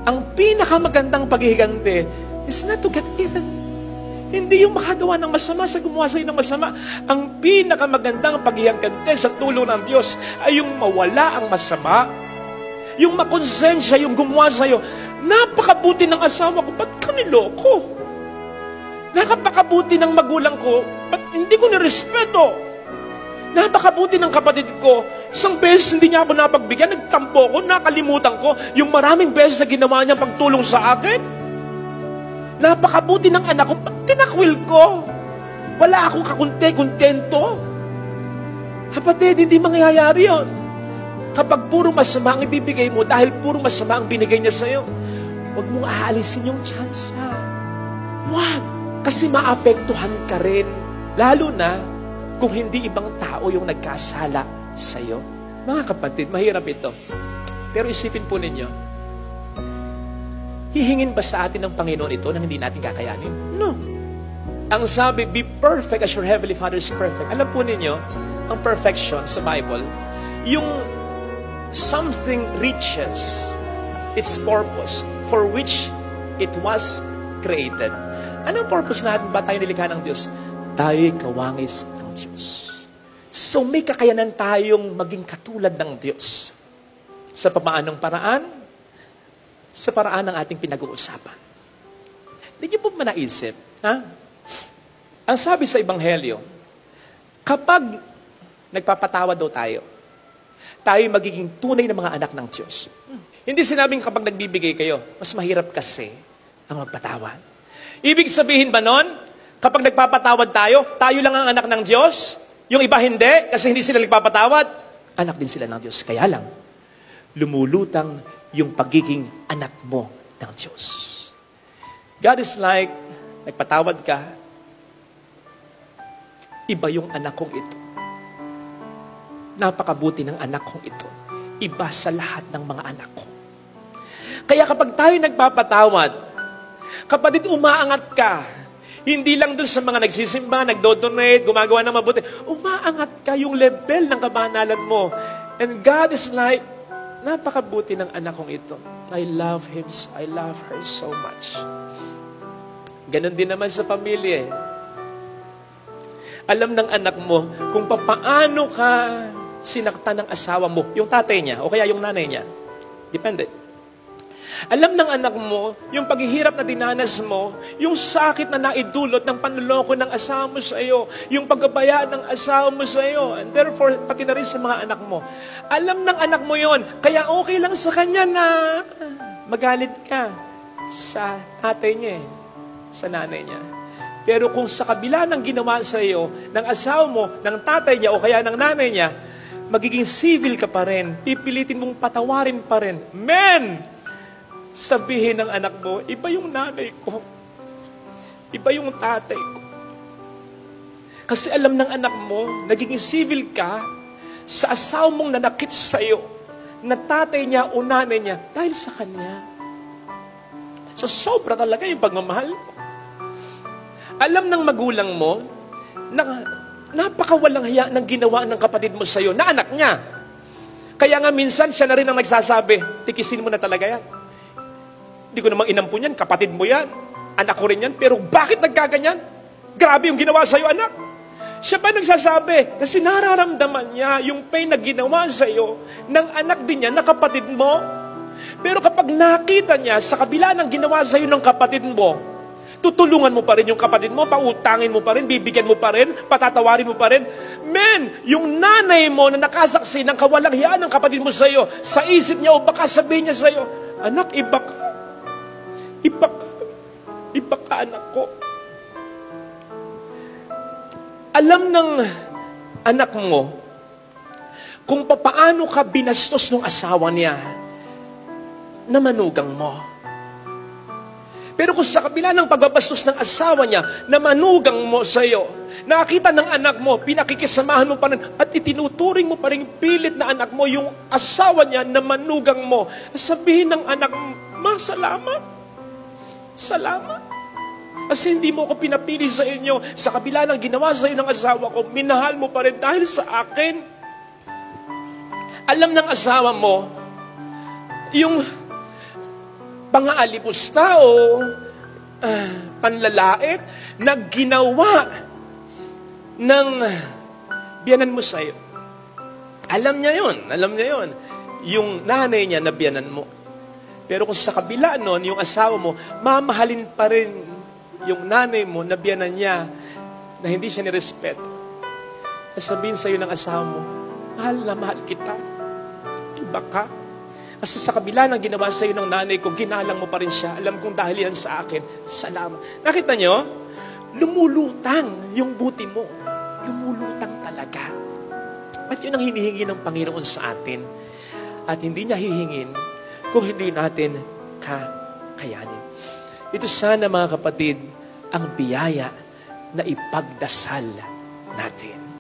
ang pinakamagandang paghihiganti is not to get even. Hindi yung makagawa ng masama sa gumawa sa'yo ng masama. Ang pinakamagandang paghihiganti sa tulong ng Diyos ay yung mawala ang masama, yung makonsensya, yung gumawa sa'yo. Napakabuti ng asawa ko, ba't ka niloko? Napakabuti ng magulang ko, ba't hindi ko nirespeto? Napakabuti ng kapatid ko, isang beses hindi niya ako napagbigyan, nagtampo ko, nakalimutan ko yung maraming beses na ginawa niya pagtulong sa akin. Napakabuti ng anak ko, ba't tinakwil ko? Wala akong kakunti-kontento. Kapatid, hindi mangyayari yun. Kapag puro masama ang ibibigay mo, dahil puro masama ang binigay niya sa'yo, huwag mong aalisin yung tsansa. Wag! Kasi maapektuhan ka rin. Lalo na kung hindi ibang tao yung nagkasala sa'yo. Mga kapatid, mahirap ito. Pero isipin po ninyo, hihingin ba sa atin ng Panginoon ito nang hindi natin kakayanin? No. Ang sabi, be perfect as your heavenly Father is perfect. Alam po ninyo, ang perfection sa Bible, yung something reaches its purpose for which it was created. Anong purpose natin ba tayo nilikha ng Diyos? Tayo'y kawangis ng Diyos. So may kakayanan tayong maging katulad ng Diyos. Sa paanong paraan? Sa paraan ng ating pinag-uusapan. Hindi niyo po ba naisip? Ha? Ang sabi sa Ebanghelyo, kapag nagpapatawad daw tayo magiging tunay na mga anak ng Diyos. Hindi sinabing kapag nagbibigay kayo, mas mahirap kasi ang magpatawad. Ibig sabihin ba nun, kapag nagpapatawad tayo lang ang anak ng Diyos, yung iba hindi, kasi hindi sila nagpapatawad, anak din sila ng Diyos. Kaya lang, lumulutang yung pagiging anak mo ng Diyos. God is like, nagpatawad ka, iba yung anak kong ito. Napakabuti ng anak kong ito. Iba sa lahat ng mga anak ko. Kaya kapag tayo nagpapatawad, kapatid, umaangat ka. Hindi lang dun sa mga nagsisimba, nagdodonate, gumagawa ng mabuti. Umaangat ka yung level ng kabanalan mo. And God is like, napakabuti ng anak kong ito. I love him, I love her so much. Ganon din naman sa pamilya. Alam ng anak mo kung paano ka sinaktan ng asawa mo, yung tatay niya, o kaya yung nanay niya. Depende. Alam ng anak mo, yung paghihirap na dinanas mo, yung sakit na naidulot ng panloloko ng asawa mo sa iyo, yung pagkabayaan ng asawa mo sa iyo, and therefore, pati na rin sa mga anak mo. Alam ng anak mo yon, kaya okay lang sa kanya na magalit ka sa tatay niya, sa nanay niya. Pero kung sa kabila ng ginawa sa iyo, ng asawa mo, ng tatay niya, o kaya ng nanay niya, magiging civil ka pa rin, pipilitin mong patawarin pa rin. Men! Sabihin ng anak mo, iba yung nanay ko. Iba yung tatay ko. Kasi alam ng anak mo, nagiging civil ka sa asawa mong nanakit sa'yo, na tatay niya o nanay niya, dahil sa kanya. So sobra talaga yung pagmamahal mo. Alam ng magulang mo, na napakawalang hiya ng ginawa ng kapatid mo sa'yo, na anak niya. Kaya nga minsan, siya na rin ang nagsasabi, tikisin mo na talaga yan. Hindi ko namang inampun yan, kapatid mo yan, anak ko rin yan, pero bakit nagkaganyan? Grabe yung ginawa sa'yo, anak. Siya ba nagsasabi? Kasi nararamdaman niya yung pain na ginawa sa'yo ng anak din niya na kapatid mo. Pero kapag nakita niya sa kabila ng ginawa sa'yo ng kapatid mo, tutulungan mo pa rin yung kapatid mo, pautangin mo pa rin, bibigyan mo pa rin, patatawarin mo pa rin. Men, yung nanay mo na nakasaksi ng kawalang hiyaan ng kapatid mo sa'yo, sa isip niya o baka sabihin niya sa'yo, anak, iba ka. Iba ka, anak ko. Alam ng anak mo kung paano ka binastos ng asawa niya na manugang mo. Pero kung sa kabila ng pagbabastos ng asawa niya na manugang mo sa iyo, nakita ng anak mo, pinakikisamahan mo pa rin at itinuturing mo pa rin pilit na anak mo yung asawa niya na manugang mo, sabihin ng anak mo, ma, salamat. Salamat. Kasi hindi mo ko pinapili sa inyo. Sa kabila ng ginawa sa iyo ng asawa ko, minahal mo pa rin dahil sa akin. Alam ng asawa mo, yung pang-aalipusta o panlalait na ginawa ng biyanan mo sa'yo. Alam niya yun. Yung nanay niya na biyanan mo. Pero kung sa kabila nun, yung asawa mo, mamahalin pa rin yung nanay mo na biyanan niya na hindi siya nirespeto. Sabihin sa'yo ng asawa mo, mahal na mahal kita. Iba ka. Kasi sa kabila ng ginawa sa'yo ng nanay ko, ginalang mo pa rin siya. Alam kong dahil yan sa akin, salamat. Nakita nyo? Lumulutang yung buti mo. Lumulutang talaga. At yun ang hinihingi ng Panginoon sa atin. At hindi niya hihingin kung hindi natin kakayanin. Ito sana mga kapatid, ang biyaya na ipagdasal natin.